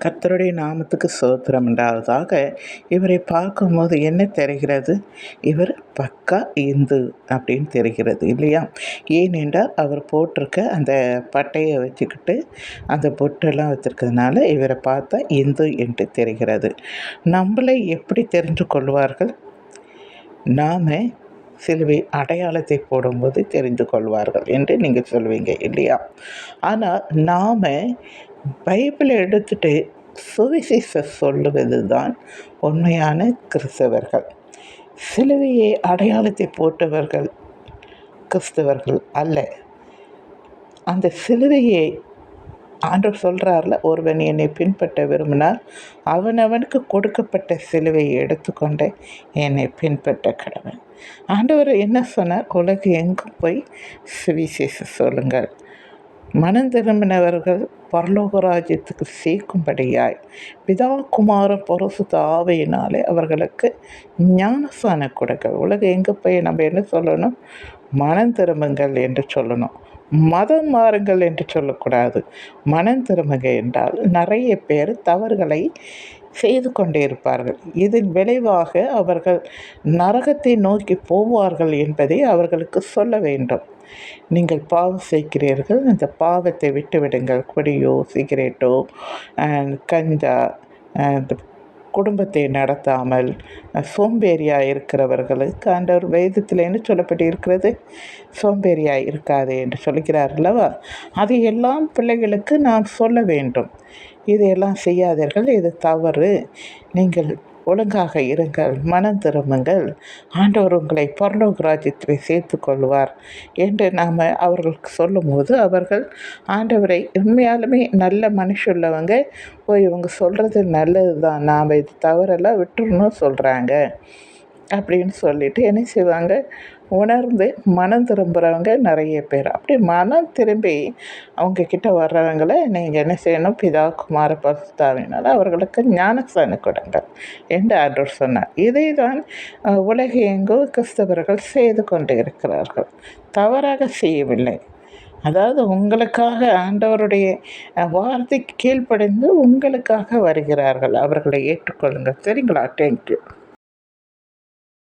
கர்த்தருடைய நாமத்துக்கு ஸ்தோத்திரம் உண்டாவதாக. இவரை பார்க்கும்போது என்ன தெரிகிறது? இவர் பக்கா இந்து அப்படின்னு தெரிகிறது இல்லையா? ஏனென்றால் அவர் போட்டிருக்க அந்த பட்டையை வச்சுக்கிட்டு அந்த பொட்டெல்லாம் வச்சுருக்கிறதுனால இவரை பார்த்தா இந்து என்று தெரிகிறது. நம்மளை எப்படி தெரிந்து கொள்வார்கள்? நாம் சிலுவை அடையாளத்தை போடும்போது தெரிந்து கொள்வார்கள் என்று நீங்கள் சொல்வீங்க இல்லையா? ஆனால் நாம் பைபிளை எடுத்துட்டு சுவிசேஷம் சொல்லுவது தான் உண்மையான கிறிஸ்தவர்கள். சிலுவையை அடையாளத்தை போட்டவர்கள் கிறிஸ்தவர்கள் அல்ல. அந்த சிலுவையை ஆண்டவர் சொல்கிறார்ல, ஒருவன் என்னை பின்பற்ற விரும்பினால் அவனவனுக்கு கொடுக்கப்பட்ட சிலுவையை எடுத்துக்கொண்டு என்னை பின்பற்ற கடவன். ஆண்டவர் என்ன சொன்னார்? உலகம் எங்கும் போய் சுவிசேஷம் சொல்லுங்கள், மனம் திரும்பினவர்கள் பரலோக ராஜ்யத்துக்கு சேர்க்கும்படியாய் பிதா குமார பரிசுத்த ஆவியினாலே அவர்களுக்கு ஞானஸ்நானம் கொடுங்கள். உலகம் எங்கே போய் நம்ம என்ன சொல்லணும்? மனம் திரும்புங்கள் என்று சொல்லணும். மதம் மாறுங்கள் என்று சொல்லக்கூடாது. மனம் திரும்புங்க என்றால் நிறைய பேர் தவறுகளை செய்து கொண்டே இருப்பார்கள். இதன் விளைவாக அவர்கள் நரகத்தை நோக்கி போவார்கள் என்பதை அவர்களுக்கு சொல்ல வேண்டும். நீங்கள் பாவம் செய்கிறீர்கள், அந்த பாவத்தை விட்டுவிடுங்கள். குடியோ சிகரெட்டோ கஞ்சா குடும்பத்தை நடத்தாமல் சோம்பேறியாக இருக்கிறவர்களுக்கு ஆண்டவர் வேதத்தில் என்ன சொல்லப்பட்டு இருக்கிறது? சோம்பேறியாக இருக்காது என்று சொல்கிறார் அல்லவா? அது எல்லாம் பிள்ளைகளுக்கு நாம் சொல்ல வேண்டும். இதையெல்லாம் செய்யாதீர்கள், இது தவறு, நீங்கள் ஒழுங்காக இருங்கள், மனம் திரும்புங்கள், ஆண்டவர் உங்களை பரலோக ராஜ்யத்தில் சேர்த்து கொள்வார் என்று நாம் அவர்களுக்கு சொல்லும்போது அவர்கள் ஆண்டவரை உண்மையாலுமே நல்ல மனுஷுள்ளவங்க, இவங்க சொல்கிறது நல்லது தான், நாம் இது தவறெல்லாம் விட்டுறணும் சொல்கிறாங்க அப்படின்னு சொல்லிட்டு என்ன செய்வாங்க? உணர்ந்து மனம் திரும்புகிறவங்க நிறைய பேர். அப்படி மனம் திரும்பி அவங்கக்கிட்ட வர்றவங்களை நீங்கள் என்ன செய்யணும்? பிதா குமார பரிசுத்தாவினால் அவர்களுக்கு ஞானஸ்நானம் கொடுங்க என்று ஆண்டவர் சொன்னார். இதை தான் உலகெங்கோ கிறிஸ்தவர்கள் செய்து கொண்டு இருக்கிறார்கள். தவறாக செய்யவில்லை. அதாவது உங்களுக்காக ஆண்டவருடைய வார்த்தைக்கு கீழ்ப்படிந்து உங்களுக்காக வருகிறார்கள். அவர்களை ஏற்றுக்கொள்ளுங்கள். சரிங்களா? தேங்க்யூ.